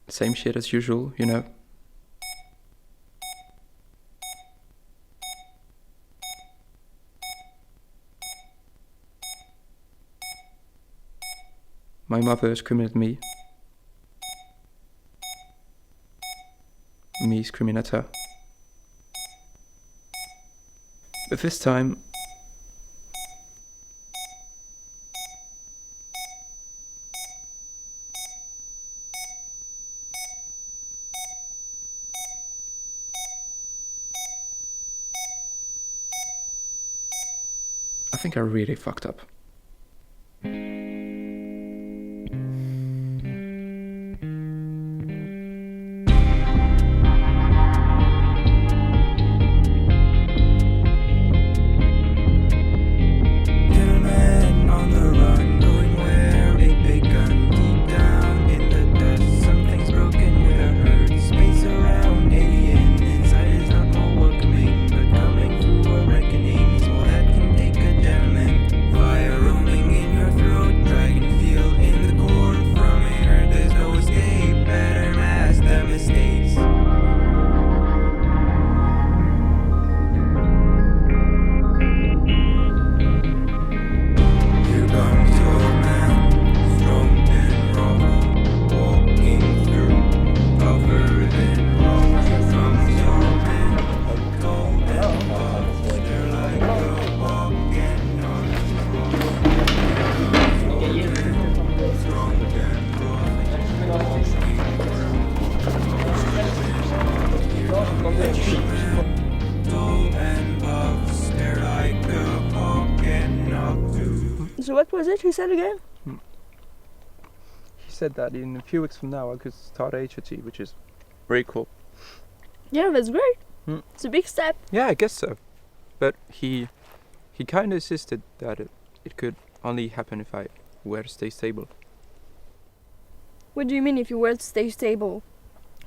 Same shit as usual, you know. My mother is screaming at me. Me screaming at her. But this time, I think I really fucked up. So what was it he said again? He said that in a few weeks from now I could start HOT, which is very cool. Yeah, that's great. Hmm. It's a big step. Yeah, I guess so. But he kind of insisted that it could only happen if I were to stay stable. What do you mean if you were to stay stable?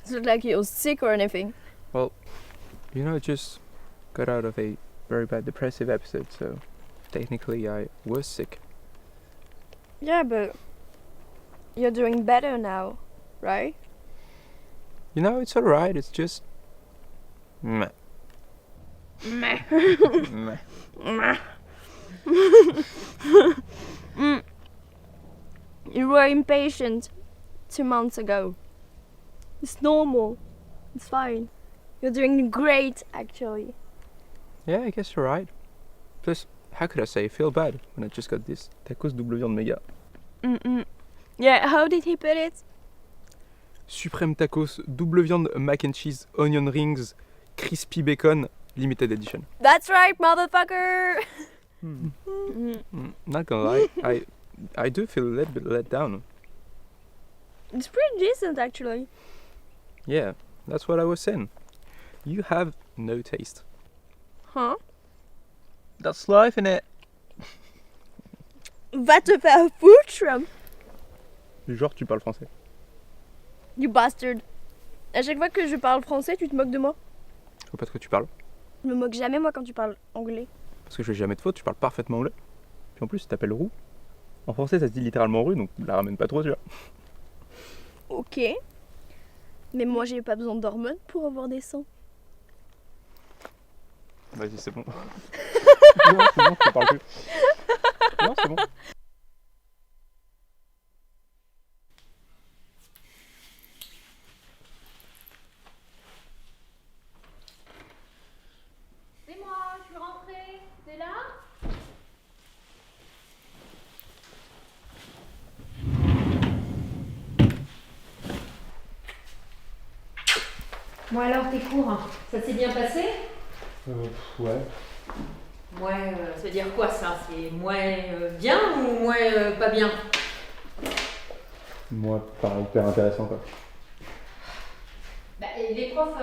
It's not like you're sick or anything. Well, you know, I just got out of a very bad depressive episode, so technically I was sick. Yeah, but you're doing better now, right? You know, it's alright, it's just... meh. Meh. Meh. Meh. You were impatient 2 months ago. It's normal. It's fine. You're doing great, actually. Yeah, I guess you're right. Plus, how could I say feel bad when I just got this tacos double viande méga? Yeah, how did he put it? Supreme tacos, double viande, mac and cheese, onion rings, crispy bacon, limited edition. That's right, motherfucker! Not gonna lie, I do feel a little bit let down. It's pretty decent, actually. Yeah, that's what I was saying. You have no taste. Huh? That's life, innit? Va te faire foutre! Genre, tu parles français. You bastard. À chaque fois que je parle français, tu te moques de moi. Je vois pas de quoi tu parles. Je me moque jamais, moi, quand tu parles anglais. Parce que je fais jamais de faute, tu parles parfaitement anglais. Puis en plus, tu t'appelles Roux. En français, ça se dit littéralement rue, donc la ramène pas trop, tu vois. Ok. Mais moi, j'ai pas besoin d'hormones pour avoir des seins. Vas-y, c'est bon. Non, c'est bon, je te parle plus. Non, c'est bon. C'est moi, je suis rentrée. T'es là? Bon alors, tes cours, ça s'est bien passé? Ouais. Ouais, ça veut dire quoi ça? C'est moins bien ou moins pas bien? Moi, pas hyper intéressant, quoi. Bah, et les profs,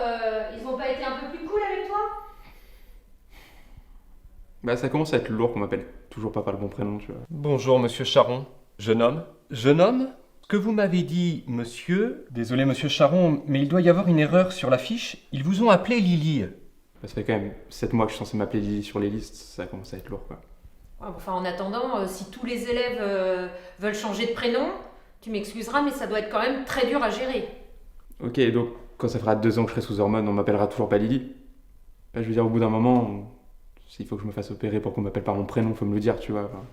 ils ont pas été un peu plus cool avec toi? Bah, ça commence à être lourd qu'on m'appelle toujours pas par le bon prénom, tu vois. Bonjour, monsieur Charon. Jeune homme. Jeune homme? Ce que vous m'avez dit, monsieur... Désolé, monsieur Charon, mais il doit y avoir une erreur sur la fiche. Ils vous ont appelé Lily. Bah, ça fait quand même 7 mois que je suis censé m'appeler Lily sur les listes, ça commence à être lourd, quoi. Ouais, enfin, en attendant, si tous les élèves veulent changer de prénom, tu m'excuseras, mais ça doit être quand même très dur à gérer. Ok, donc quand ça fera 2 ans que je serai sous hormones, on m'appellera toujours pas Lily. Bah, je veux dire, au bout d'un moment, s'il faut que je me fasse opérer pour qu'on m'appelle par mon prénom, faut me le dire, tu vois. Enfin.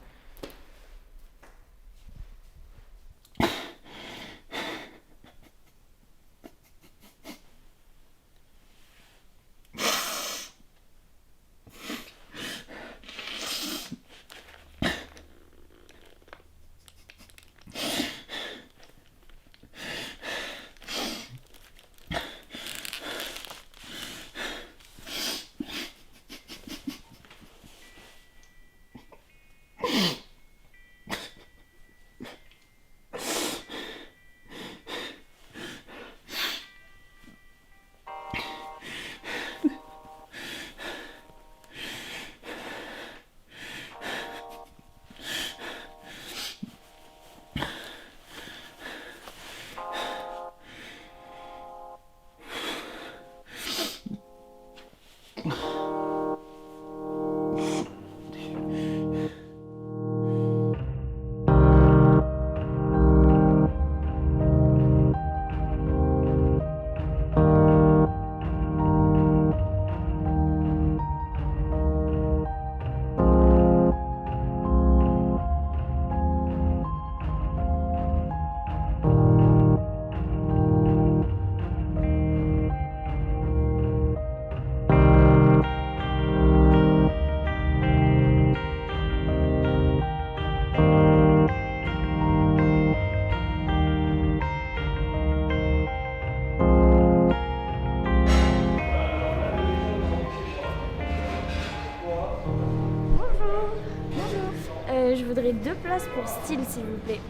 Je voudrais 2 places pour style, s'il vous plaît.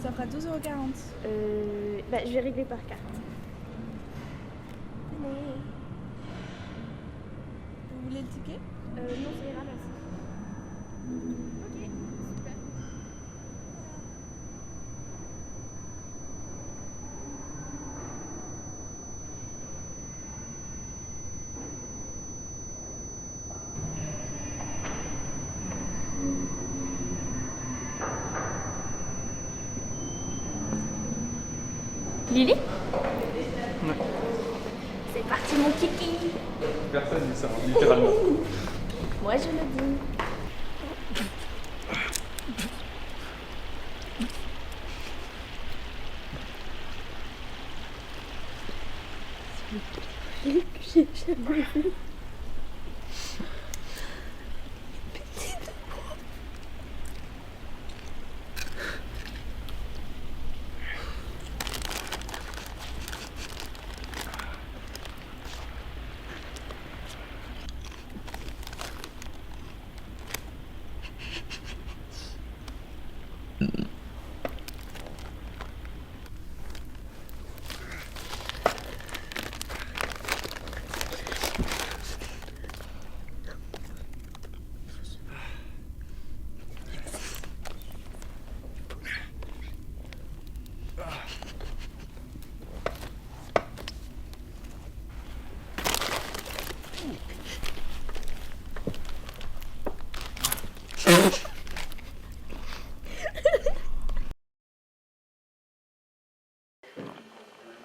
Ça fera 12,40 €. Je vais régler par carte. Vous voulez le ticket? Non, ça ira, merci. Ok, super. Lily? Ouais. C'est parti, mon kiki. Personne dit ça, littéralement. Moi, je le dis. J'ai jamais vu.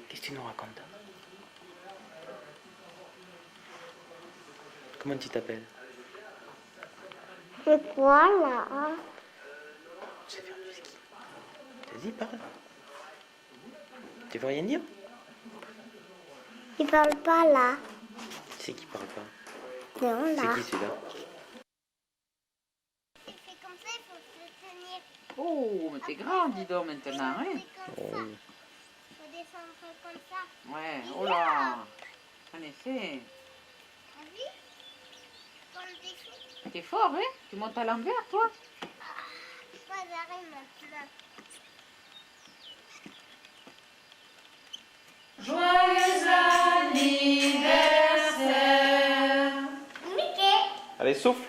Qu'est-ce que tu nous racontes? Comment tu t'appelles? C'est quoi là? Tu sais faire du ski. Vas-y, parle. Tu veux rien dire? Il parle pas là. Qui c'est qui parle pas? Non C'est là. qui celui-là? Il fait comme ça, il faut se tenir. Oh, mais t'es grand, dis donc, maintenant, hein? Comme ça. Il faut descendre comme ça. Ouais, oh là! En effet. T'as vu? Comme des fous. T'es fort, hein? Tu montes à l'envers, toi? Pas d'arrêt maintenant. Joyeux anniversaire. Mickey. Allez, souffle.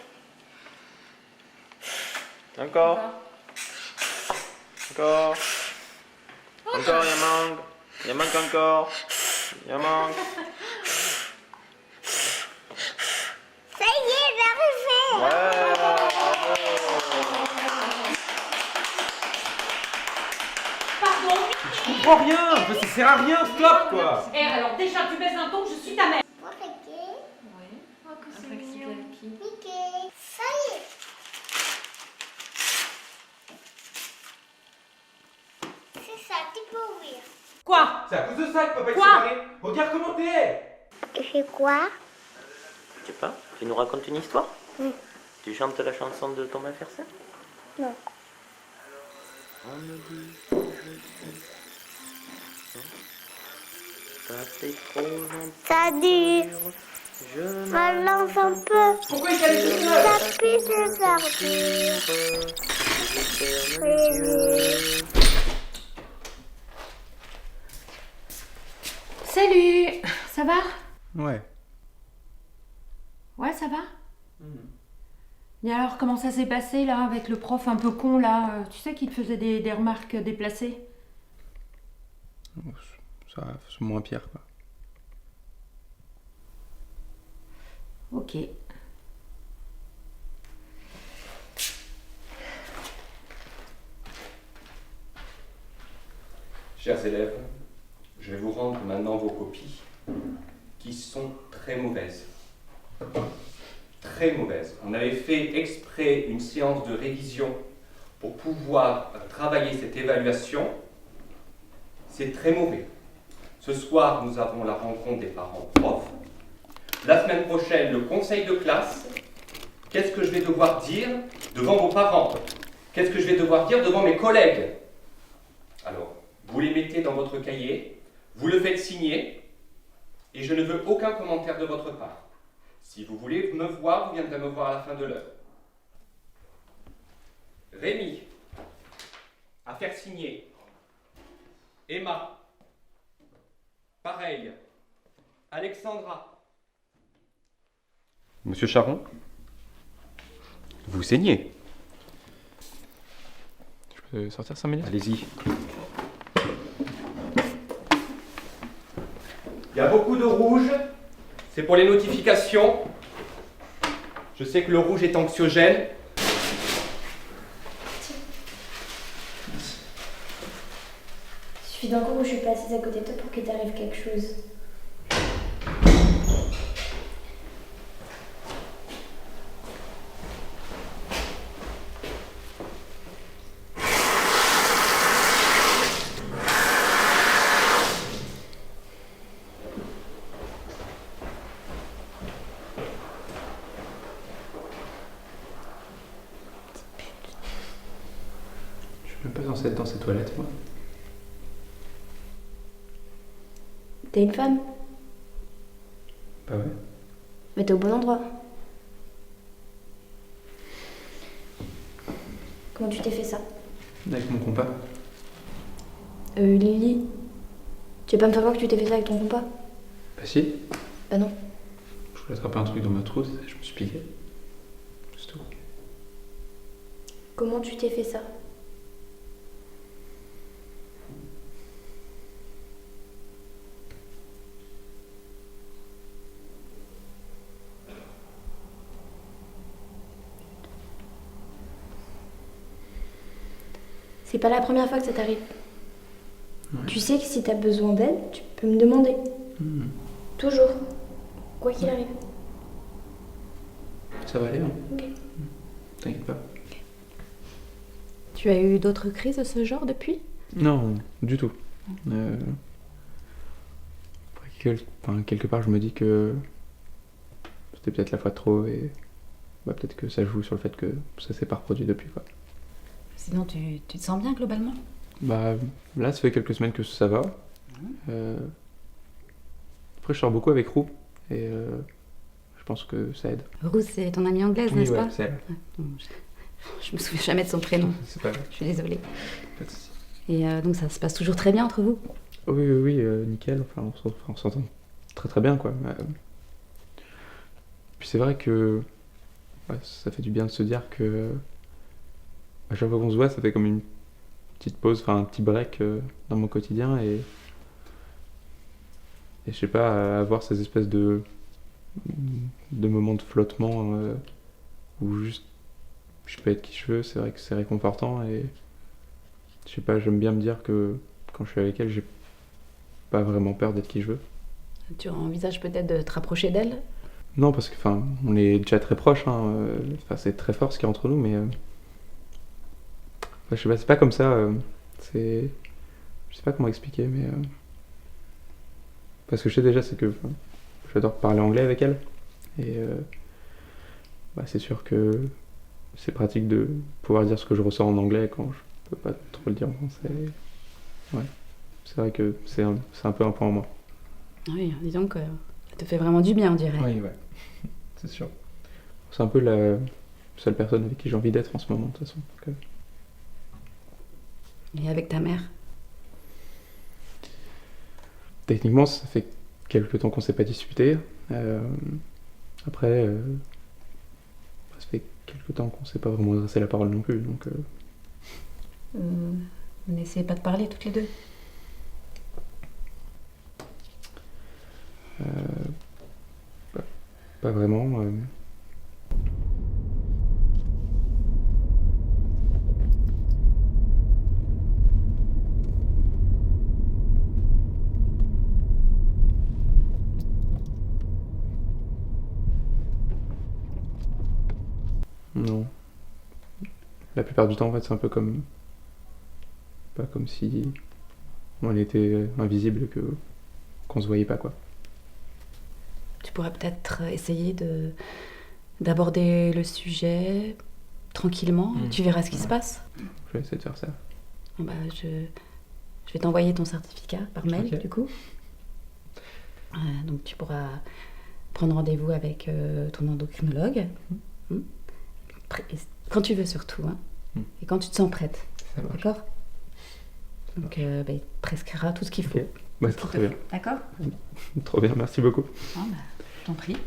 Encore. Encore. Encore, il manque. Il manque encore. Il manque. Ça y est, j'ai arrivé. Ouais, bravo. Pardon, Mickey. Je comprends rien. Ça sert à rien, stop quoi. Eh, alors déjà, tu baisses un ton, je suis ta mère. Moi, Mickey. Ouais. Oh, que c'est Après, c'est mignon. qui Mickey. Ça y est. C'est ça, tu peux ouvrir. Quoi? C'est à cause de ça que papa est Quoi séparé. Regarde comment t'es. Tu fais quoi? Je sais pas, tu nous racontes une histoire? Oui. Tu chantes la chanson de Thomas Fersen? Non. On me dit que je suis... Ça fait trop longtemps. Ça dure. Je Balance un peu. Pourquoi il calme tout seul? Ça pue ses ardures. Les yeux. Salut. Ça va? Ouais. Ouais, ça va? Et alors, comment ça s'est passé là avec le prof un peu con là tu sais qui te faisait des remarques déplacées? Ça, c'est moins pire, quoi. Ok. Chers élèves, je vais vous rendre maintenant vos copies, qui sont très mauvaises. Très mauvaises. On avait fait exprès une séance de révision pour pouvoir travailler cette évaluation. C'est très mauvais. Ce soir, nous avons la rencontre des parents profs. La semaine prochaine, le conseil de classe. Qu'est-ce que je vais devoir dire devant vos parents? Qu'est-ce que je vais devoir dire devant mes collègues? Alors, vous les mettez dans votre cahier, vous le faites signer, et je ne veux aucun commentaire de votre part. Si vous voulez me voir, vous viendrez me voir à la fin de l'heure. Rémi, à faire signer. Emma, pareil. Alexandra. Monsieur Charon, vous saignez. Je peux sortir 5 minutes? Allez-y. Il y a beaucoup de rouge. C'est pour les notifications. Je sais que le rouge est anxiogène. Il suffit d'un coup où je suis pas assise à côté de toi pour qu'il t'arrive quelque chose. Je suis même pas censé être dans ces toilettes, moi. T'es une femme, Bah ouais. mais t'es au bon endroit. Comment tu t'es fait ça? Avec mon compas. Lily, tu veux pas me faire voir que tu t'es fait ça avec ton compas? Bah si. Bah non. Je voulais attraper un truc dans ma trousse et je me suis piqué. C'est tout. Comment tu t'es fait ça? C'est pas la première fois que ça t'arrive. Ouais. Tu sais que si t'as besoin d'aide, tu peux me demander. Toujours. Quoi qu'il arrive. Ça va aller, hein? Ok. T'inquiète pas. Tu as eu d'autres crises de ce genre depuis? Non, du tout. Quelque part, je me dis que c'était peut-être la fois de trop et peut-être que ça joue sur le fait que ça s'est pas reproduit depuis, quoi. Sinon, tu te sens bien globalement? Bah là, ça fait quelques semaines que ça va. Après, je sors beaucoup avec Roux et je pense que ça aide. Ruth, c'est ton amie anglaise, Oui, n'est-ce ouais, pas? c'est elle. Je me souviens jamais de son prénom. C'est pas grave. Je suis désolée. Pas de souci. Et donc ça se passe toujours très bien entre vous? Oui, nickel. Enfin, on s'entend très très bien, quoi. Puis c'est vrai que ça fait du bien de se dire que à chaque fois qu'on se voit, ça fait comme une petite pause, enfin un petit break dans mon quotidien et je sais pas, avoir ces espèces de moments de flottement où juste je peux être qui je veux, c'est vrai que c'est réconfortant et je sais pas, j'aime bien me dire que quand je suis avec elle, j'ai pas vraiment peur d'être qui je veux. Tu envisages peut-être de te rapprocher d'elle? Non, parce que, enfin, on est déjà très proches, hein, enfin, c'est très fort ce qu'il y a entre nous, mais... enfin, je sais pas, c'est pas comme ça, c'est... Je sais pas comment expliquer, mais... parce que je sais déjà, c'est que enfin, j'adore parler anglais avec elle, et bah, c'est sûr que c'est pratique de pouvoir dire ce que je ressens en anglais quand je peux pas trop le dire en français. Ouais, c'est vrai que c'est un peu un point en moins. Oui, disons que ça te fait vraiment du bien, on dirait. Oui, ouais, c'est sûr. C'est un peu la seule personne avec qui j'ai envie d'être en ce moment, de toute façon. Donc, Et avec ta mère? techniquement, ça fait quelques temps qu'on s'est pas disputé. Après, ça fait quelques temps qu'on s'est pas vraiment adressé la parole non plus, donc... Vous n'essayez pas de parler toutes les deux? Pas vraiment. Non. La plupart du temps, en fait, c'est un peu comme... Pas comme si on était invisible et qu'on se voyait pas, quoi. Tu pourrais peut-être essayer d'aborder le sujet tranquillement, tu verras ce qui se passe. Je vais essayer de faire ça. Bon, bah, je vais t'envoyer ton certificat par mail, Ok. du coup. Donc tu pourras prendre rendez-vous avec ton endocrinologue. Quand tu veux surtout, hein. Et quand tu te sens prête. Ça marche. D'accord? Donc bah, il te prescrira tout ce qu'il faut. Ok. Bah, c'est très bien. D'accord? Trop bien, merci beaucoup. Ah, bah, je t'en prie.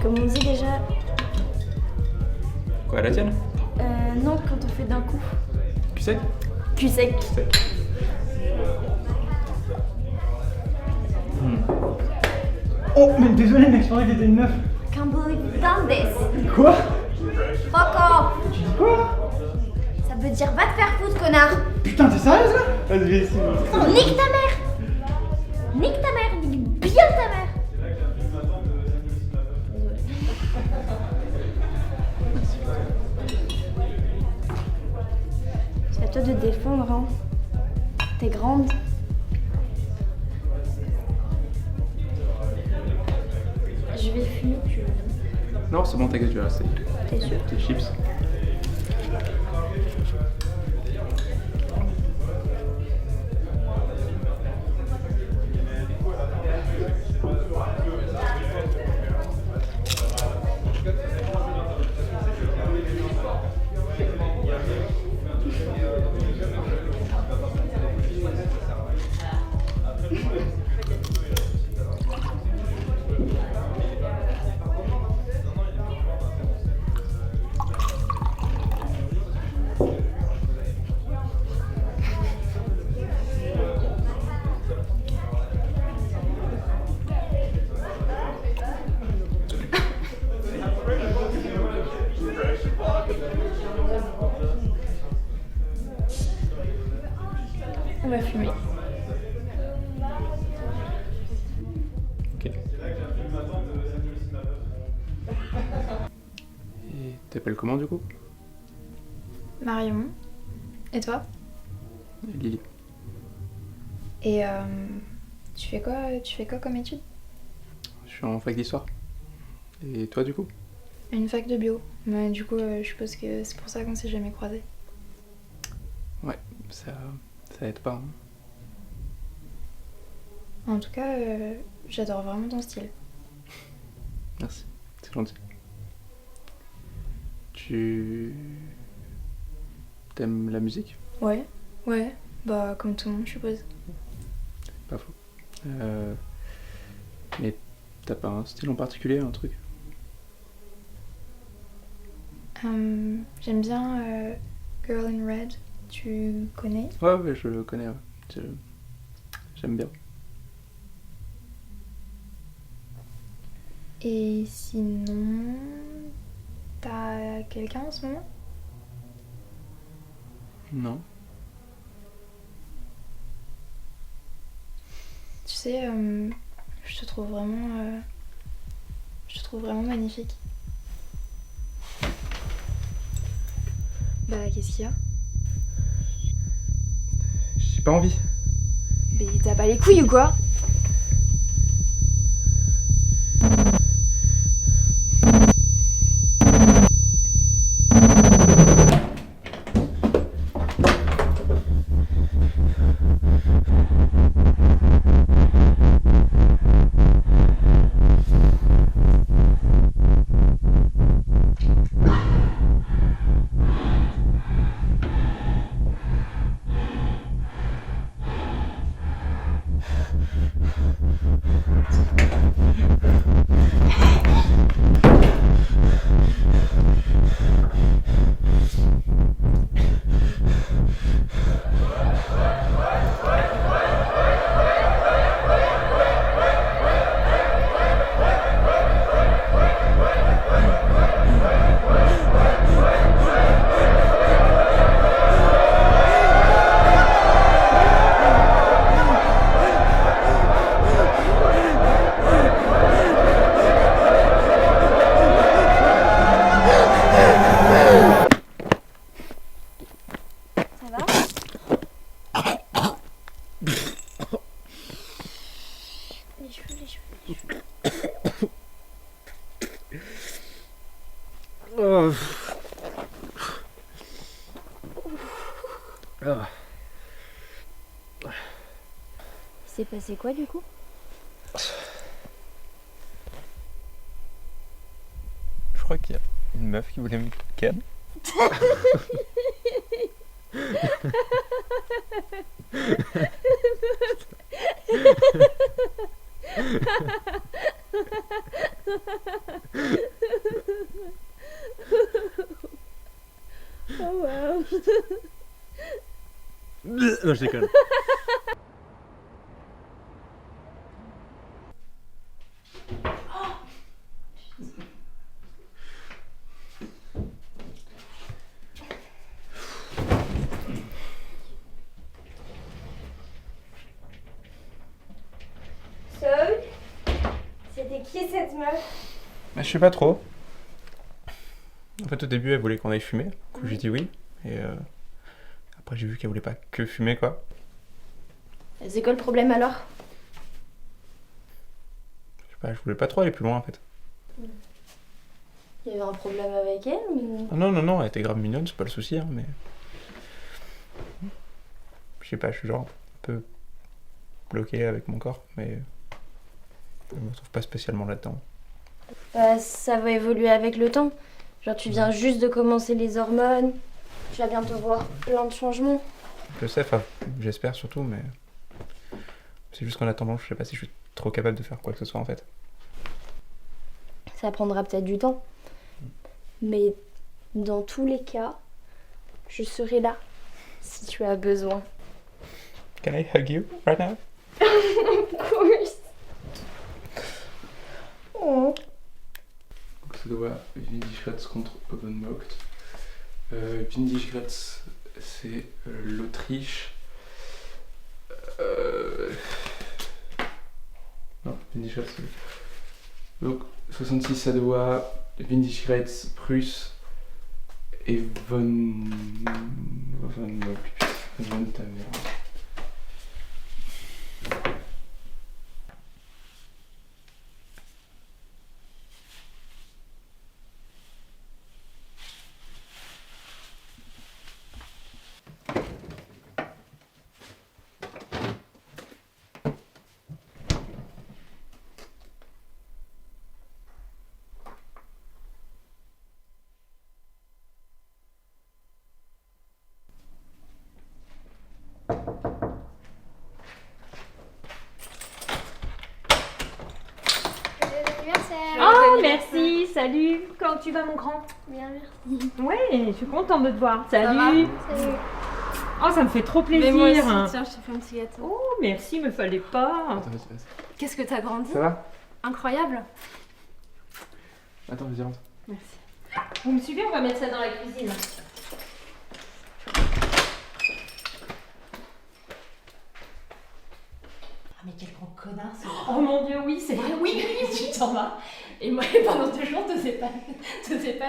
Comme on dit déjà, Quoi, la tienne? non, quand on fait d'un coup. Tu sais? Cul sec. Oh, mais désolé, mec, je pensais que t'étais une meuf. Can't believe you've done this. Quoi? Fuck off. Tu dis Ça veut dire va te faire foutre, connard. Putain, t'es sérieuse là? Vas-y, ici. Non, nique ta mère. Nique ta mère, nique bien ta mère. C'est à toi de te défendre, hein. T'es grande. Je vais fumer, tu veux. Non, c'est bon, t'inquiète, je vais rester. T'es sûr? Tes chips. On va fumer. Ok. Et t'appelles comment du coup? Marion. Et toi? Lily. Et tu fais quoi comme étude? Je suis en fac d'histoire. Et toi du coup? Une fac de bio. Mais du coup, je suppose que c'est pour ça qu'on s'est jamais croisés. Ouais, ça aide pas. Hein. En tout cas, j'adore vraiment ton style. Merci, c'est gentil. Tu... T'aimes la musique? Ouais, bah comme tout le monde, je suppose. Pas faux. Mais t'as pas un style en particulier, un truc? J'aime bien Girl in Red. Tu connais? Ouais, je le connais. Ouais. J'aime bien. Et sinon, t'as quelqu'un en ce moment? Non. Tu sais, je te trouve vraiment magnifique. Bah, qu'est-ce qu'il y a? J'ai pas envie. Mais t'as pas les couilles ou quoi? C'est passé quoi du coup? Je crois qu'il y a une meuf qui voulait me ken. Oh wow. Non, je déconne. qui est cette meuf? Bah, je sais pas trop. En fait, au début, elle voulait qu'on aille fumer. Du coup, j'ai dit oui. Et après, j'ai vu qu'elle voulait pas que fumer, quoi. C'est quoi le problème alors? Je sais pas, je voulais pas trop aller plus loin, en fait. Il y avait un problème avec elle ou... Ah non, non, non, elle était grave mignonne, c'est pas le souci, hein, mais... Je sais pas, je suis genre un peu bloqué avec mon corps, mais je me retrouve pas spécialement là-dedans. Bah, ça va évoluer avec le temps. Genre, tu viens juste de commencer les hormones. Tu vas bientôt voir plein de changements. Je sais, enfin, j'espère surtout, mais... C'est juste qu'en attendant, je sais pas si je suis trop capable de faire quoi que ce soit, en fait. Ça prendra peut-être du temps. Mais dans tous les cas, je serai là si tu as besoin. Can I hug you right now? Of course. Oh. Donc ça doit Windischgrätz contre Ovenmocht. Windischgrätz, c'est l'Autriche. Non, Windischgrätz. Donc 66, ça doit Windischgrätz, Prusse et Von ta mère. Oh, merci, salut. Comment tu vas, mon grand? Bien, merci. Ouais, je suis contente de te voir. Ça Salut. va? Salut. Oh, ça me fait trop plaisir. Mais moi aussi, tiens, je te fais un petit gâteau. Oh, merci, me fallait pas. Attends, vas-y. Qu'est-ce que t'as grandi? Ça va? Incroyable. Attends, vas-y, rentre. Merci. Vous me suivez? On va mettre ça dans la cuisine. Ah, mais quel gros connard ce... Oh mon Dieu, oui, c'est vrai. Oui, tu t'en vas. Et moi, pendant 2 jours, t'osais pas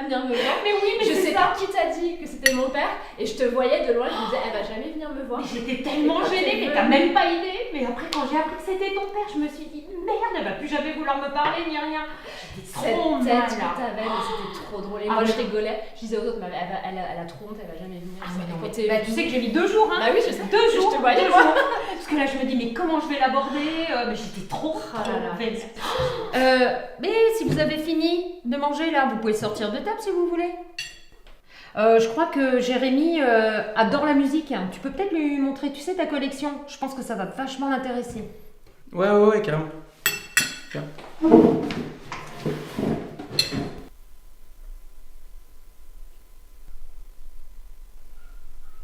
venir me voir. Mais oui, mais je c'est sais ça. pas qui t'a dit que c'était mon père. Et je te voyais de loin, je me disais, elle va jamais venir me voir. Mais j'étais tellement gênée, mais t'as même pas idée. Mais après, quand j'ai appris que c'était ton père, je me suis dit, merde, elle va plus jamais vouloir me parler ni rien. J'étais trop Cette mal. tête que t'avais, mais c'était trop drôle. Et Ah, moi, je mais- rigolais. Je disais aux autres, mais elle a trop honte, elle va jamais venir. Ah, mais non, mais- Côté- bah, tu sais que j'ai mis 2 jours, hein. Bah oui, je sais. 2 jours. Je te voyais, 2 moi. jours. Parce que là, je me dis, mais comment je vais l'aborder? Mais j'étais trop vénère. Mais si vous avez fini de manger là, vous pouvez sortir de table si vous voulez. Je crois que Jérémy adore la musique. Tu peux peut-être lui montrer, tu sais, ta collection. Je pense que ça va vachement l'intéresser. Ouais, carrément. Tiens.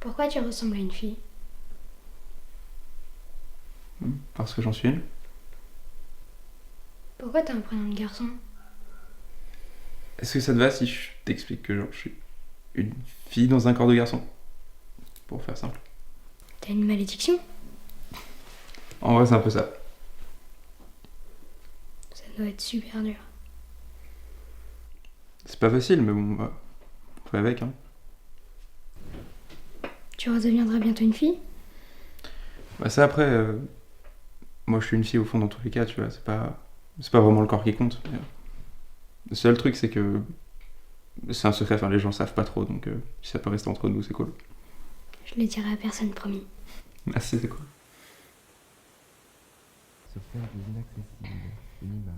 Pourquoi tu ressembles à une fille? Parce que j'en suis une. Pourquoi t'as un prénom de garçon? Est-ce que ça te va si je t'explique que genre, je suis une fille dans un corps de garçon? Pour faire simple. T'as une malédiction? En vrai, c'est un peu ça. Ça doit être super dur. C'est pas facile, mais bon, bah, on fait avec, hein. Tu redeviendras bientôt une fille? Bah ça après, moi je suis une fille au fond dans tous les cas, tu vois, c'est pas vraiment le corps qui compte. Mais, le seul truc c'est que c'est un secret, enfin les gens savent pas trop, donc si ça peut rester entre nous, c'est cool. Je le dirai à personne, promis. Merci, c'est cool. Se faire de l'inaccessible, une image.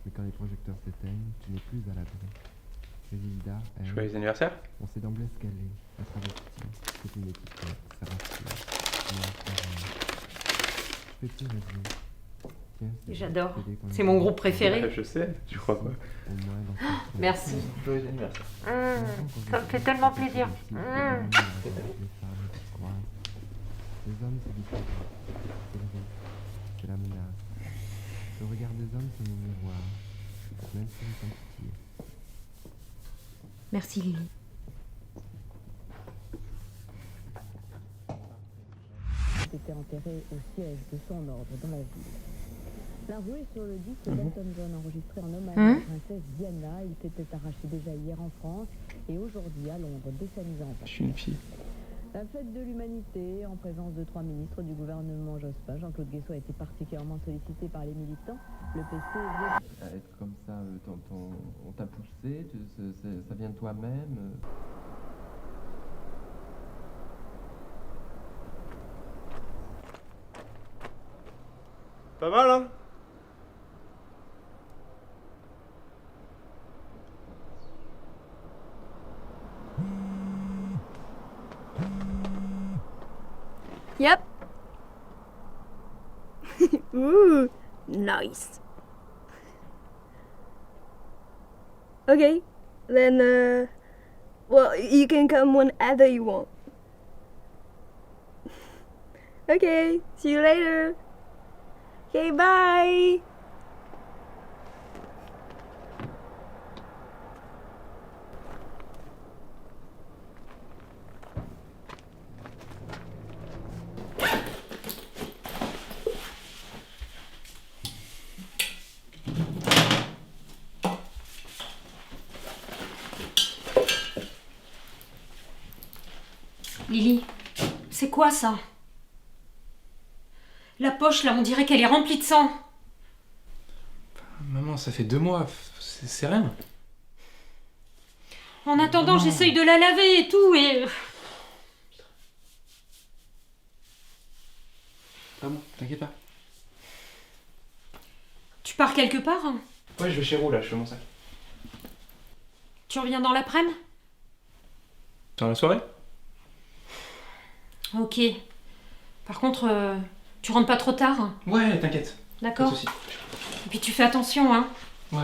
Mais quand les projecteurs s'éteignent, tu n'es plus à l'abri. Et Hilda, elle... Joyeux anniversaire. On sait d'emblée ce qu'elle est, un travesti. C'est une étiquette, ça rassure. Je fais plus rêver. Tiens, J'adore. C'est mon groupe préféré. Ouais, je sais, tu crois pas. Au moins dans ce sens. Merci. Joyeux anniversaire. Ça me fait tellement plaisir. Les femmes se croisent. Les hommes, c'est différent. C'est le risque, c'est la menace. Le regard des hommes, c'est mon miroir. Même s'ils sont petits. Merci, Lily. Était enterré au siège de son ordre dans la ville. La roue est sur le disque d'Elton John enregistré en hommage à la princesse Diana. Il s'était arraché déjà hier en France et aujourd'hui à Londres dès sa mise en vente. Je suis une fille. La fête de l'humanité en présence de 3 ministres du gouvernement Jospin. Jean-Claude Guessoux a été particulièrement sollicité par les militants. Le PC À être comme ça, on t'a poussé, ça vient de toi-même. Pas mal, hein? Yep. Ooh, nice. Okay, then, well, you can come whenever you want. Okay, see you later. Okay, bye. Lily, c'est quoi ça? La poche là, on dirait qu'elle est remplie de sang. Maman, ça fait 2 mois, c'est rien. En attendant, j'essaye de la laver et tout et... Ah bon, t'inquiète pas. Tu pars quelque part? Ouais, je vais chez Roux là, je fais mon sac. Tu reviens dans l'après-midi? Dans la soirée? Ok. Par contre, tu rentres pas trop tard? Ouais, t'inquiète. D'accord. Pas de soucis. Et puis tu fais attention, hein. Ouais.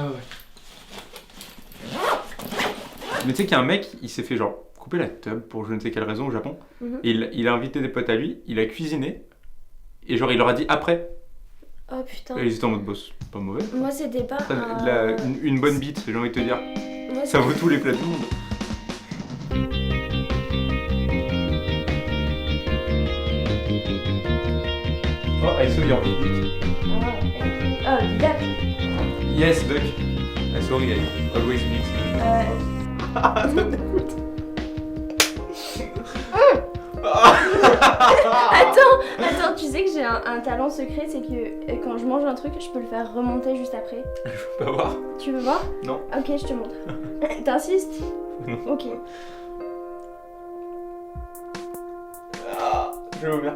Mais tu sais qu'il y a un mec, il s'est fait genre couper la tub pour je ne sais quelle raison au Japon. Et il a invité des potes à lui, il a cuisiné. Et genre il leur a dit après. Oh putain. Et ils étaient en mode boss, pas mauvais. Moi c'était pas une bonne bite, j'ai envie de te dire. Moi, ça vaut tous les plats du monde. Oh, I saw your big dick. Oh, duck. Yes, duck. Sorry, I always mix. Ça me dégoûte. Attends, tu sais que j'ai un talent secret, c'est que quand je mange un truc, je peux le faire remonter juste après. Je peux voir. Tu veux voir? Non. Ok, je te montre. T'insistes? Non. Ok. Je vais vomir.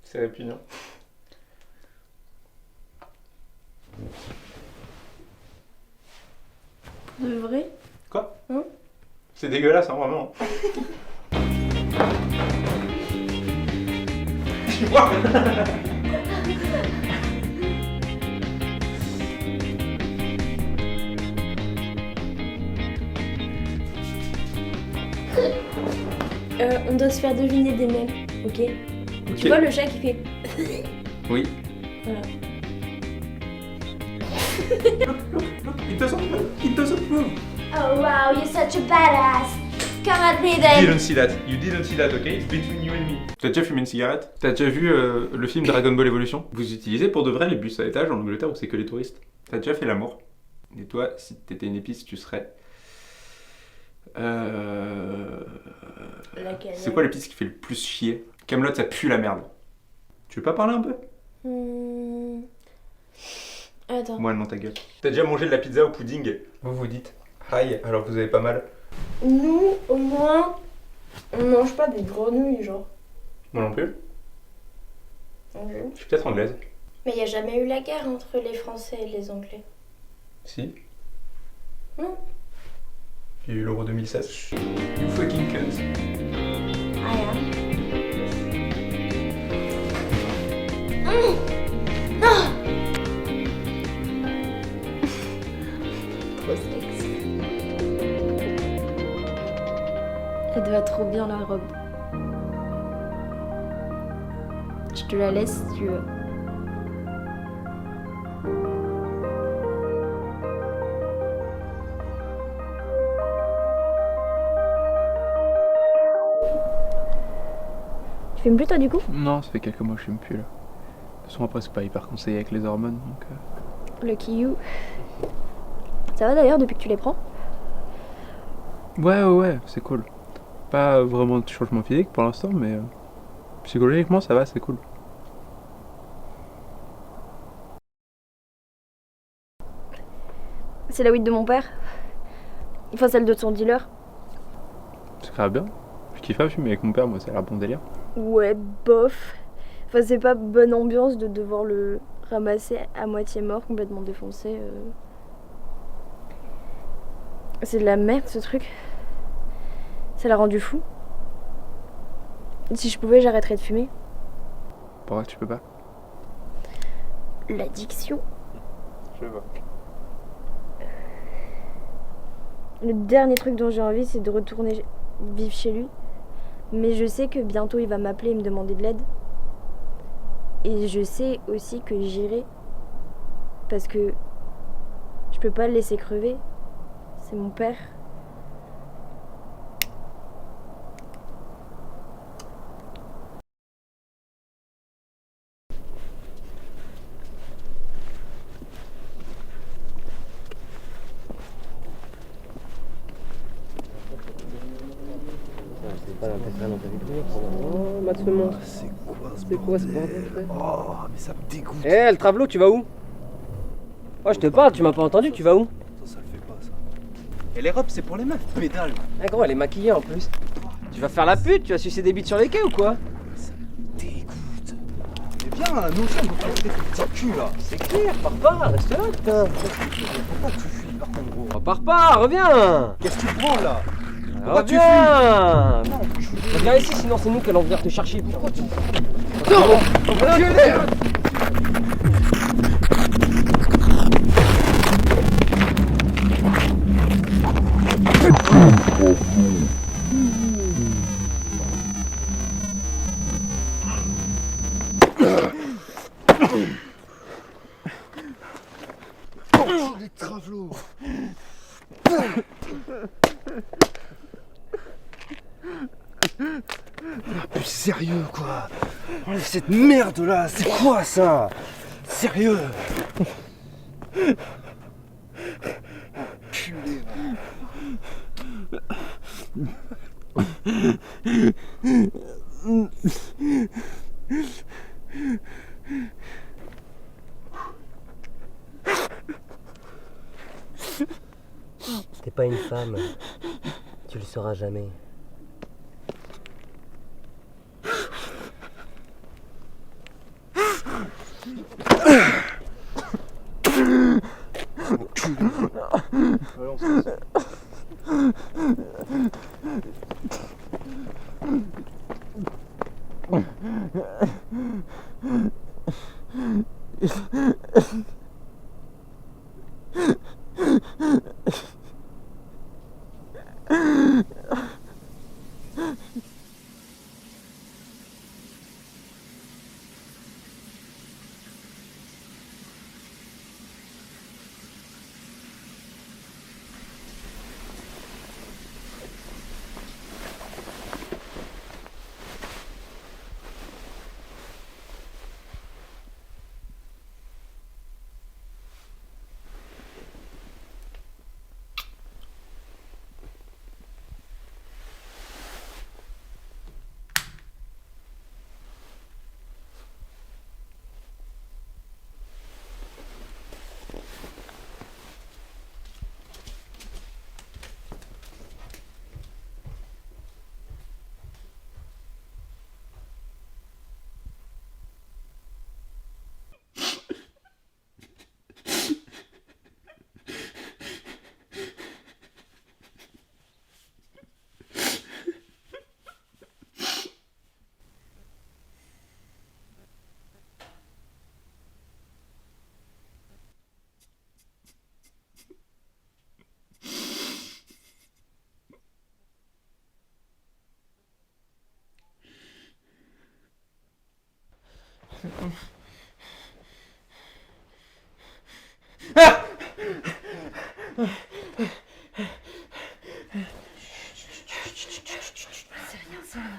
C'est répugnant. De vrai? Quoi? Hein? C'est dégueulasse, hein, vraiment. Tu vois? On doit se faire deviner des mèmes, ok? Tu vois le chat qui fait... Oui. Voilà. It doesn't move. Oh wow, you're such a badass. Come at me You then. didn't see that. You didn't see that, okay? It's between you and me. T'as déjà fumé une cigarette? T'as déjà vu le film Dragon Ball Evolution? Vous utilisez pour de vrai les bus à étage en Angleterre où c'est que les touristes? T'as déjà fait l'amour? Et toi, si t'étais une épice, tu serais... Laquelle? C'est quoi l'épice qui fait le plus chier? Camelot, ça pue la merde. Tu veux pas parler un peu? Attends. Moi, non, ta gueule. T'as déjà mangé de la pizza au pudding? Vous vous dites aïe, alors que vous avez pas mal. Nous, au moins, on mange pas des grenouilles, genre. Moi non plus. Ok. Je suis peut-être anglaise. Mais il n'y a jamais eu la guerre entre les Français et les Anglais. Si. Non. Il y a eu l'Euro 2016. You fucking cunt. I am. Non. Trop sexy. Elle te va trop bien la robe. Je te la laisse si tu veux. Tu fumes plus toi du coup? Non, ça fait quelques mois que je fume plus là. De toute façon, après, c'est pas hyper conseillé avec les hormones donc. Lucky you. Ça va d'ailleurs depuis que tu les prends? Ouais, c'est cool. Pas vraiment de changement physique pour l'instant, mais psychologiquement, ça va, c'est cool. C'est la weed de mon père. Enfin, celle de son dealer. C'est grave bien. Je kiffe à fumer avec mon père, moi, c'est un bon délire. Ouais, bof. Enfin, c'est pas bonne ambiance de devoir le ramasser à moitié mort, complètement défoncé. C'est de la merde ce truc. Ça l'a rendu fou. Si je pouvais, j'arrêterais de fumer. Pourquoi tu peux pas? L'addiction. Je vois. Le dernier truc dont j'ai envie, c'est de retourner vivre chez lui. Mais je sais que bientôt il va m'appeler et me demander de l'aide. Et je sais aussi que j'irai. Parce que je peux pas le laisser crever. C'est mon père. C'est pas l'intégral dans ta vie de tous les jours. Oh, Mathieu, c'est quoi ce bordel, frère? Oh, mais ça me dégoûte. Eh, le Travelo, tu vas où? Oh, je te parle, tu m'as pas entendu, tu vas où? Ça le fait pas, ça. Et les robes, c'est pour les meufs, pédale. Ah, gros, elle est maquillée en plus. Tu vas faire la pute? Tu vas sucer des bites sur les quais ou quoi? Ça me dégoûte. Mais viens, nous aussi, on peut profiter de ce petit cul là. C'est clair, pars pas, reste là, putain. Pourquoi tu fuis par contre, gros? Oh, pars pas, reviens. Qu'est-ce que tu prends là? Pourquoi tu fuis? Reviens ici, sinon c'est nous qui allons venir te chercher. Pourquoi tu fuis? Non, enculé. Les travelots. Ah, plus sérieux quoi. Oh, cette merde là, c'est quoi ça? Sérieux. Culé, T'es pas une femme. Tu le sauras jamais.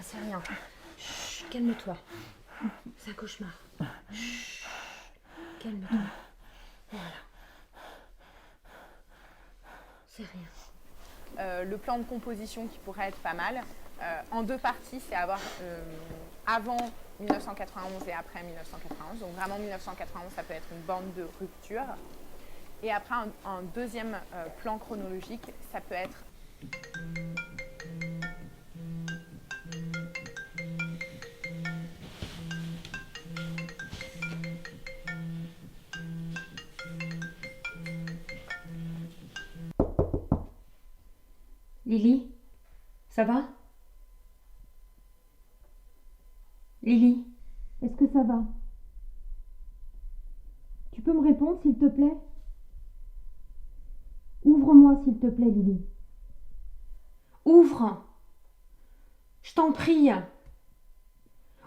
C'est rien. Chut, calme-toi. Calme-toi. C'est un cauchemar. Chut. Calme-toi. Voilà. C'est rien. Le plan de composition qui pourrait être pas mal, en 2 parties, c'est avoir avant 1991 et après 1991. Donc vraiment 1991, ça peut être une bande de rupture. Et après, un deuxième plan chronologique, ça peut être... Lily, ça va? Lily, est-ce que ça va? Tu peux me répondre, s'il te plaît? Ouvre-moi, s'il te plaît, Lily. Ouvre! Je t'en prie.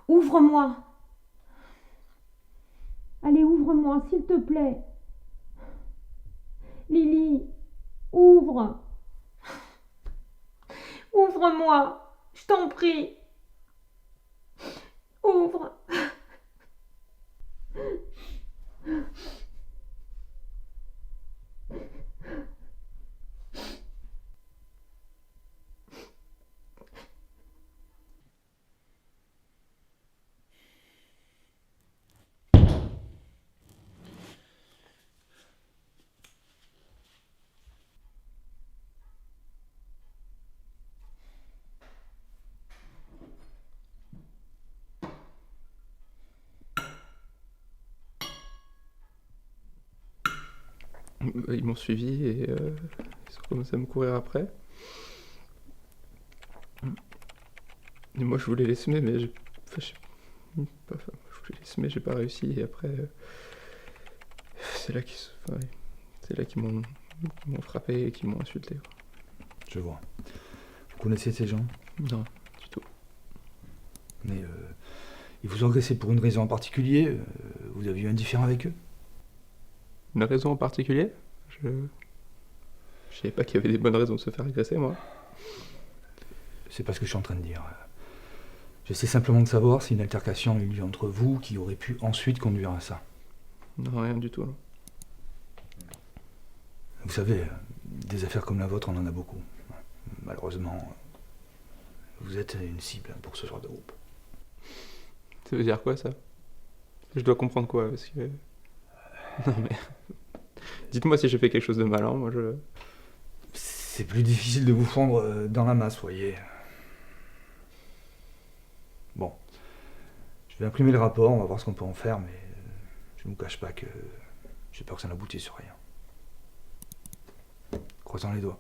Ouvre-moi. Allez, ouvre-moi, s'il te plaît. Lily, ouvre. Ouvre-moi, je t'en prie. Ouvre. Ils m'ont suivi et ils ont commencé à me courir après. Et moi je voulais les semer, mais je voulais les pas réussi. Et après, c'est là qu'ils m'ont frappé et qu'ils m'ont insulté. Quoi. Je vois. Vous connaissez ces gens? Non, du tout. Mais ils vous ont agressé pour une raison en particulier? Vous avez eu un différend avec eux? Une raison en particulier? Je savais pas qu'il y avait des bonnes raisons de se faire agresser, moi. C'est pas ce que je suis en train de dire. J'essaie simplement de savoir si une altercation a eu lieu entre vous qui aurait pu ensuite conduire à ça. Non, rien du tout. Vous savez, des affaires comme la vôtre, on en a beaucoup. Malheureusement, vous êtes une cible pour ce genre de groupe. Ça veut dire quoi, ça? Je dois comprendre quoi, parce que... Non mais... Dites-moi si j'ai fait quelque chose de malin, moi je... C'est plus difficile de vous fondre dans la masse, voyez. Bon. Je vais imprimer le rapport, on va voir ce qu'on peut en faire, mais je ne vous cache pas que j'ai peur que ça n'aboutisse sur rien. Croisons les doigts.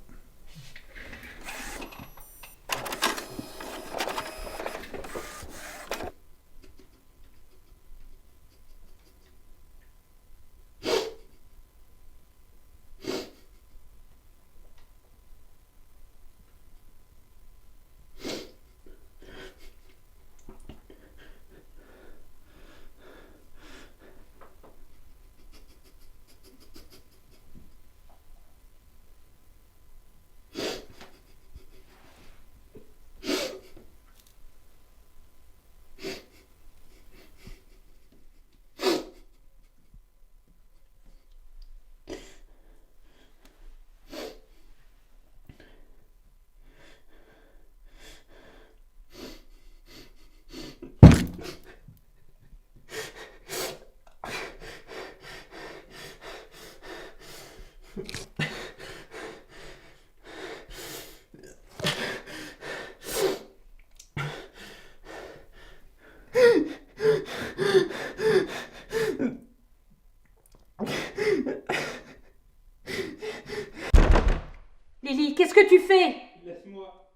Lily, qu'est-ce que tu fais? Laisse-moi.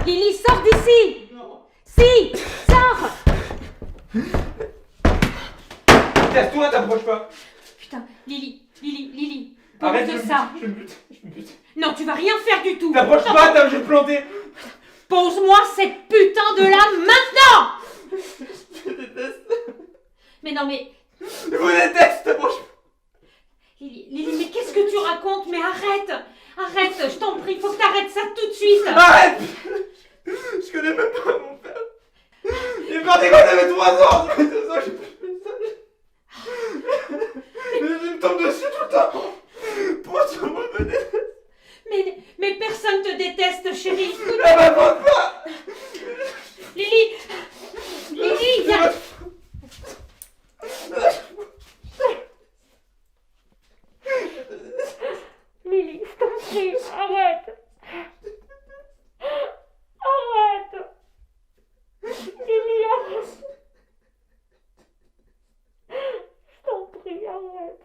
Lily, sors d'ici! Non. Si! Sors! Casse-toi, t'approches pas. Putain, Lily, Arrête, pose ça. Je me bute. Non, tu vas rien faire du tout. T'approches Non, pas, je vais te planter. Pose-moi cette putain de lame maintenant! Je déteste. Mais non, mais... Je vous déteste, t'approches pas. Lily, mais qu'est-ce que tu racontes? Mais arrête! Arrête, je t'en prie, faut que t'arrêtes ça tout de suite! Arrête! Je connais même pas mon père. Il est quand t'es avait 3 ans, ça fait 2 ans, j'ai plus de message. Il me tombe dessus tout le temps. Pourquoi tout le monde me déteste? Mais personne te déteste, chérie. Elle m'aborde pas. Lily, viens. Lily, je t'en prie, arrête. Arrête. Lily, arrête. Je t'en prie, arrête.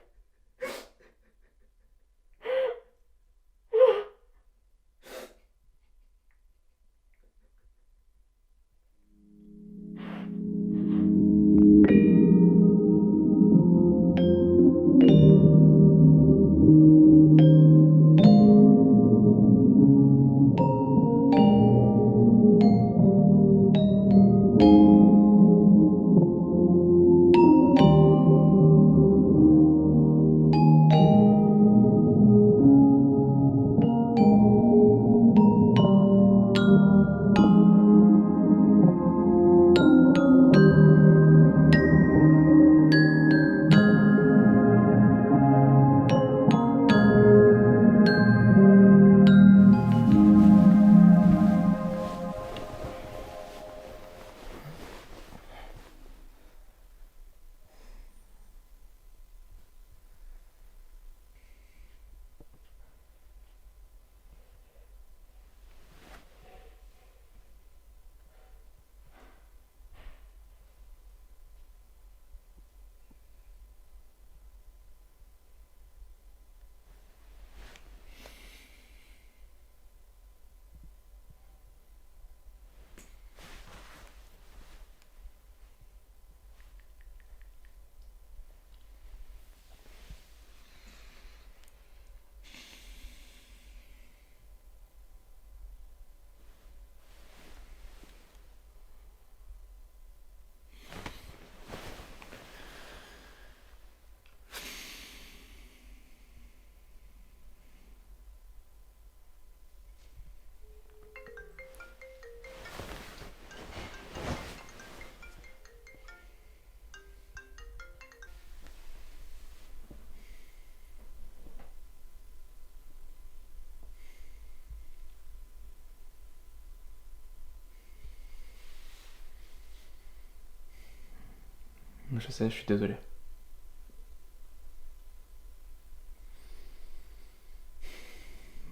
Je sais, je suis désolé.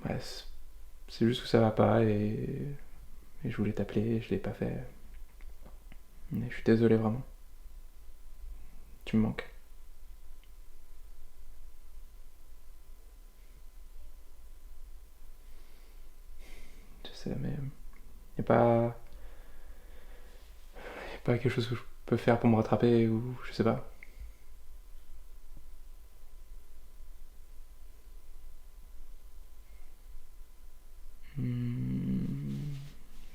Ouais, c'est juste que ça va pas et je voulais t'appeler, je l'ai pas fait. Mais je suis désolé vraiment. Tu me manques. Je sais, mais y a pas quelque chose que je peux faire pour me rattraper ou je sais pas.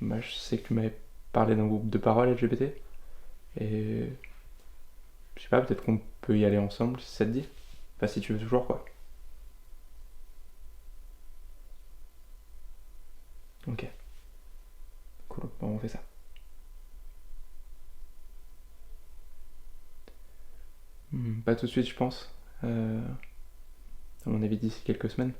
Bah, je sais que tu m'avais parlé d'un groupe de parole LGBT et je sais pas, peut-être qu'on peut y aller ensemble si ça te dit. Enfin, si tu veux toujours, quoi. Ok. Cool, bon, on fait ça. Pas tout de suite, je pense. À mon avis, d'ici quelques semaines.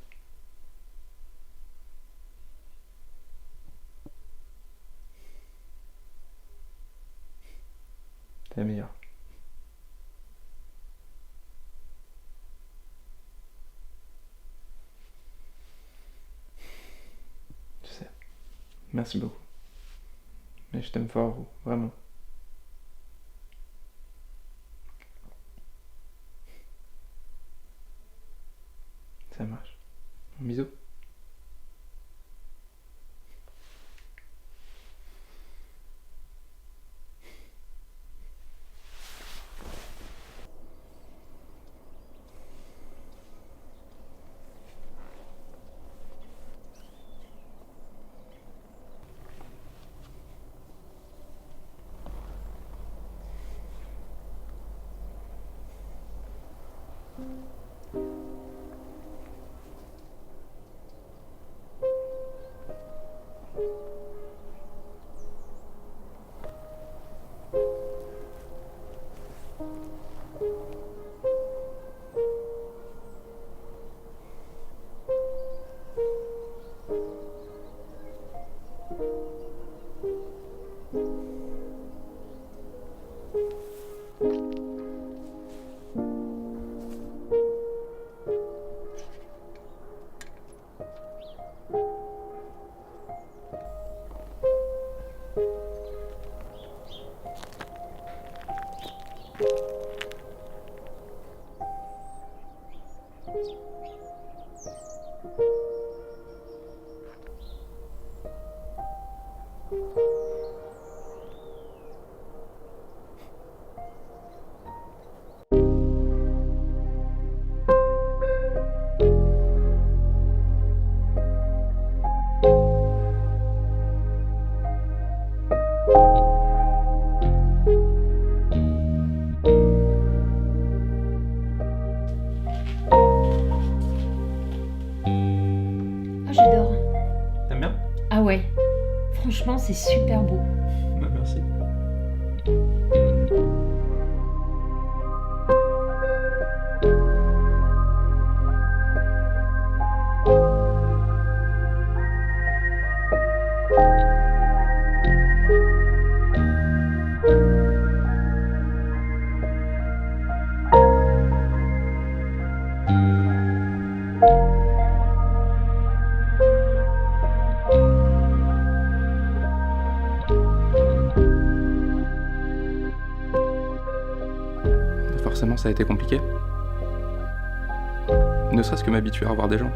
T'es la meilleure. Je sais. Merci beaucoup. Mais je t'aime fort, vraiment. Ça marche. Bisous. Ah, j'adore. T'aimes bien? Ah ouais. Franchement, c'est super beau. Bah, merci. Forcément, ça a été compliqué. Ne serait-ce que m'habituer à revoir des gens.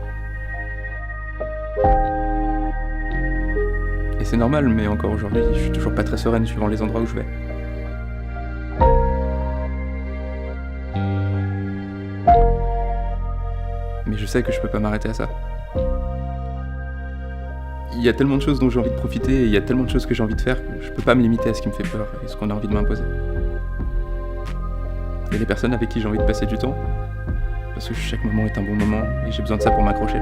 Et c'est normal, mais encore aujourd'hui, je suis toujours pas très sereine suivant les endroits où je vais. Mais je sais que je peux pas m'arrêter à ça. Il y a tellement de choses dont j'ai envie de profiter et il y a tellement de choses que j'ai envie de faire que je peux pas me limiter à ce qui me fait peur et ce qu'on a envie de m'imposer. Il y a des personnes avec qui j'ai envie de passer du temps, parce que chaque moment est un bon moment et j'ai besoin de ça pour m'accrocher.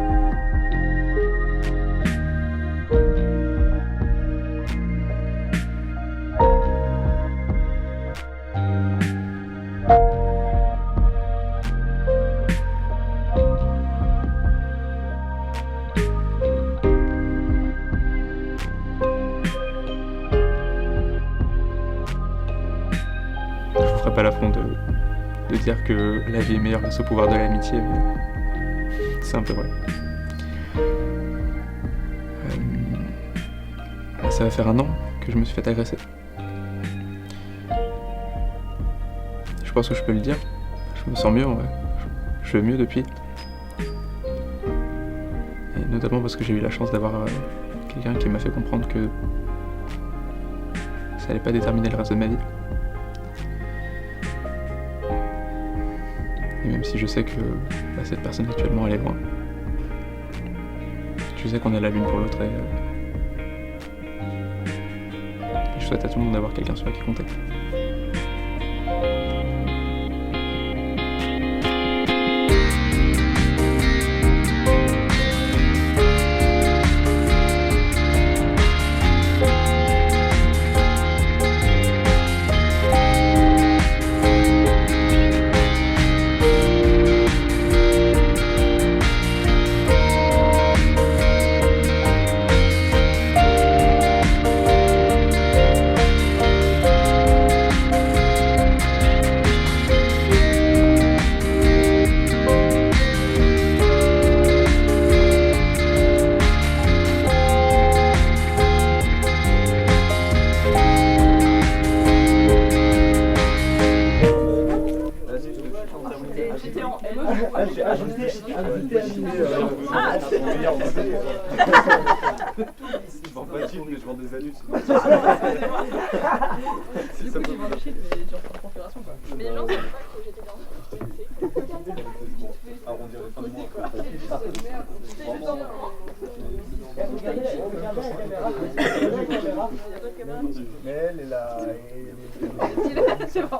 Je vous ferai pas l'affront de dire que la vie est meilleure grâce au pouvoir de l'amitié, mais c'est un peu vrai. Ça va faire 1 an que je me suis fait agresser. Je pense que je peux le dire. Je me sens mieux en vrai. Je vais mieux depuis. Et notamment parce que j'ai eu la chance d'avoir quelqu'un qui m'a fait comprendre que ça allait pas déterminer le reste de ma vie. Et même si je sais que cette personne actuellement elle est loin, je sais qu'on est la l'une pour l'autre et je souhaite à tout le monde d'avoir quelqu'un sur qui compter. J'ai ajouté ah, c'est meilleur. Je vends pas de chiffres, mais je vends des anus. Du coup, tu vends des chiffres, mais tu en configuration quoi. Mais les gens savent pas que j'étais dans arrondir les fins de mois. Mais elle est là. C'est bon.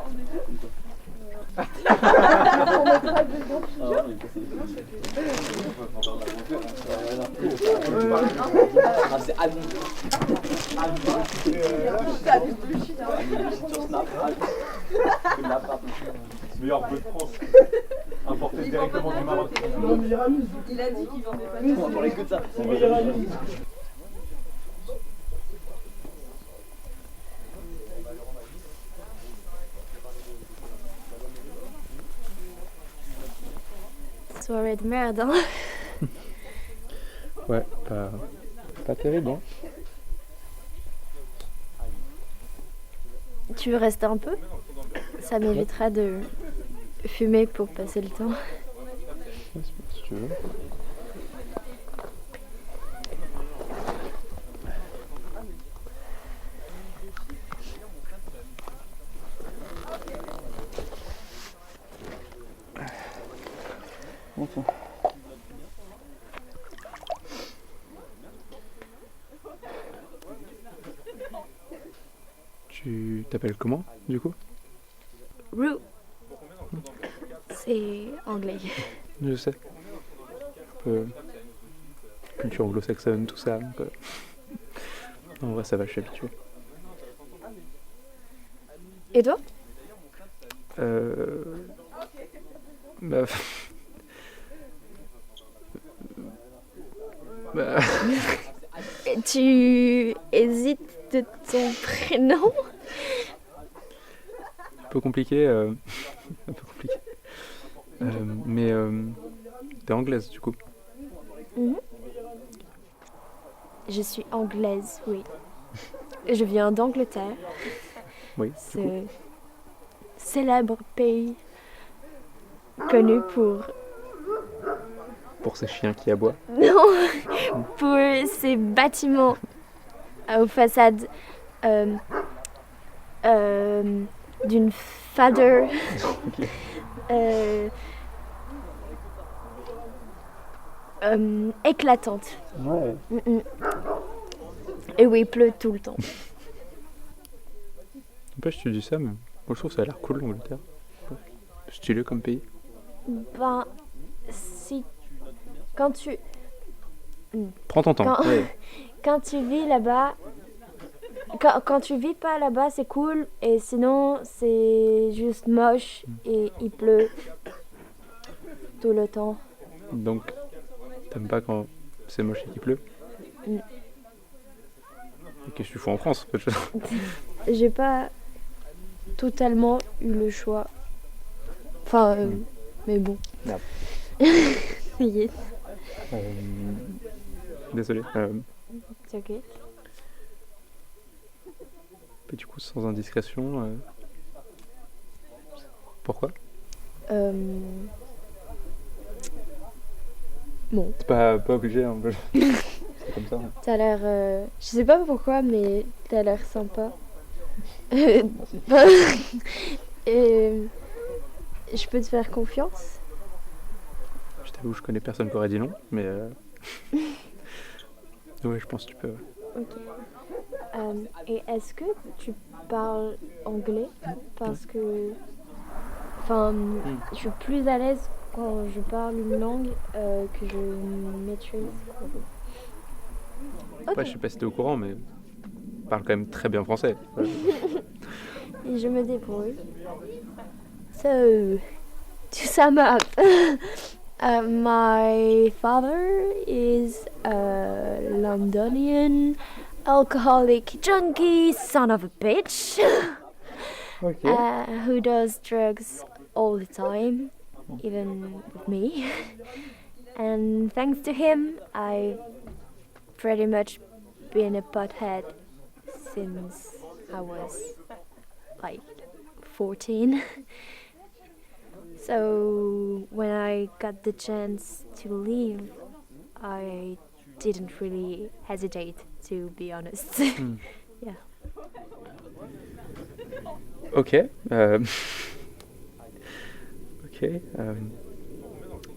Meilleur bleu de France. Importé directement du Maroc. Il a dit qu'il vendait pas de on parlait que de ça. C'est meilleur ami. Soirée de merde, hein. Ouais, pas terrible, hein. Tu veux rester un peu? Ça m'évitera de fumer pour passer le temps. Si tu veux. Enfin. Tu t'appelles comment, du coup? Rue. C'est anglais. Je sais. Un peu culture anglo-saxonne, tout ça. Donc, en vrai, ça va, je suis habitué. Et toi? Bah... bah... Tu hésites de ton prénom? Un peu compliqué. Un peu compliqué. Mais t'es anglaise, du coup. Je suis anglaise, oui. Je viens d'Angleterre. Oui. Ce célèbre pays connu pour ces chiens qui aboient. Non, pour ces bâtiments aux façades d'une fadeur éclatante. Ouais. Et oui, il pleut tout le temps. N'empêche, tu dis ça, mais moi je trouve que ça a l'air cool l'Angleterre. Stylé comme pays. Ben, si. Quand tu. Prends ton temps. Quand tu vis là-bas. Quand tu vis pas là-bas, c'est cool. Et sinon, c'est juste moche. Et il pleut. Tout le temps. Donc, t'aimes pas quand c'est moche et qu'il pleut? Et qu'est-ce que tu fais en France? J'ai pas totalement eu le choix. Enfin, mais bon. Merde. Yes. Désolé. C'est ok. Et du coup, sans indiscrétion, pourquoi? Bon. C'est pas obligé, hein. C'est comme ça. Hein. T'as l'air... je sais pas pourquoi, mais t'as l'air sympa. Je peux te faire confiance? Je t'avoue, je connais personne qui aurait dit non, mais... Oui, je pense que tu peux. Ok. Et est-ce que tu parles anglais? Parce que... Enfin, je suis plus à l'aise quand je parle une langue que je maîtrise. Après, je sais pas si t'es au courant, mais je parle quand même très bien français. Et je me débrouille. So, to sum up, my father is a Londonian alcoholic junkie son of a bitch who does drugs all the time, even with me. And thanks to him, I've pretty much been a pothead since I was like 14. So when I got the chance to leave, I didn't really hesitate, to be honest. Yeah. Okay. Okay.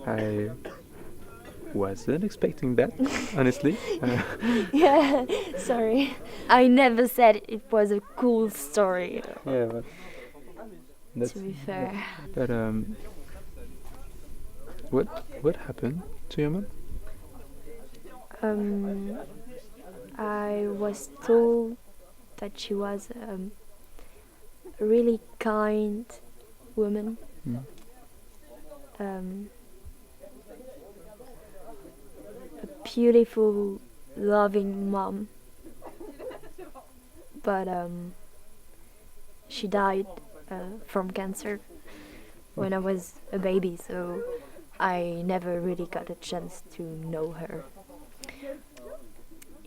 I wasn't expecting that, honestly. Yeah, sorry. I never said it was a cool story. Yeah, but to be fair. But what happened to your mom? I was told that she was a really kind woman. A beautiful, loving mom. But she died from cancer when I was a baby, so I never really got a chance to know her.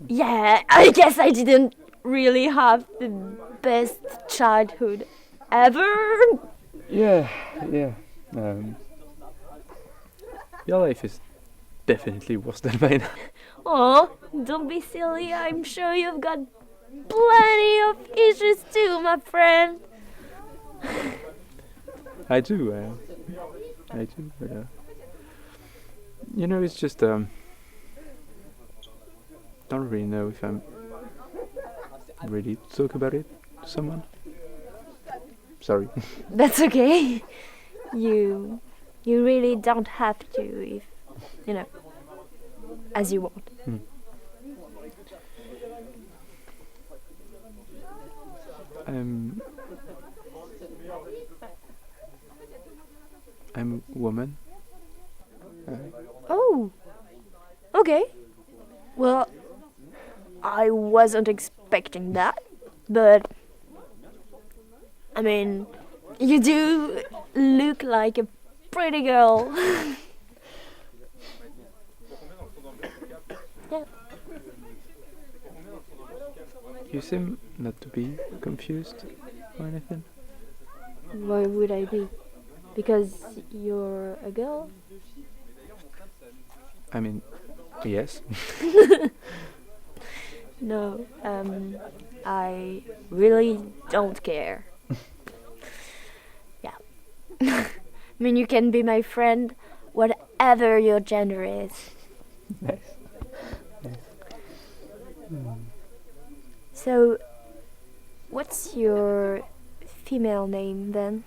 Yeah, I guess I didn't really have the best childhood ever. Yeah. Your life is definitely worse than mine. Oh, don't be silly. I'm sure you've got plenty of issues too, my friend. I do, but it's just don't really know if I'm ready to talk about it to someone. Sorry. That's okay. You really don't have to if, as you want. I'm a woman. Oh, okay. Well, I wasn't expecting that, but I mean, you do look like a pretty girl. Yeah. You seem not to be confused or anything. Why would I be? Because you're a girl? I mean, yes. No, I really don't care. Yeah. I mean, you can be my friend, whatever your gender is. Nice. So, what's your female name then?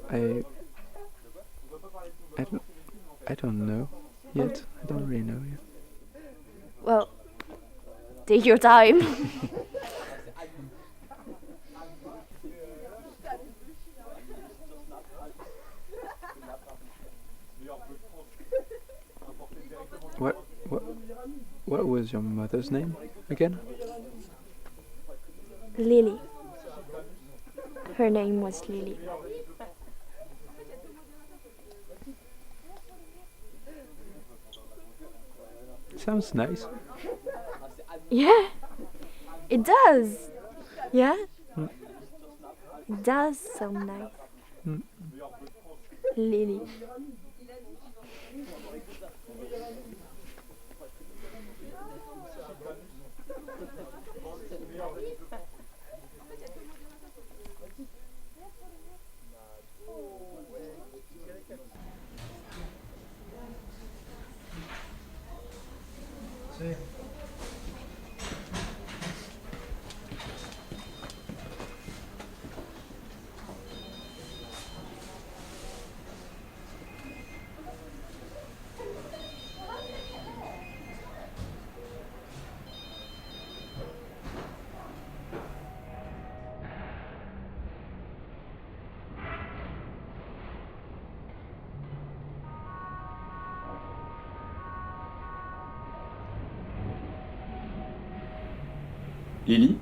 I don't know yet. I don't really know yet. Well, take your time. What was your mother's name again? Lily. Her name was Lily. Sounds nice. Yeah, it does. Yeah? It does sound nice. Lily. Lily,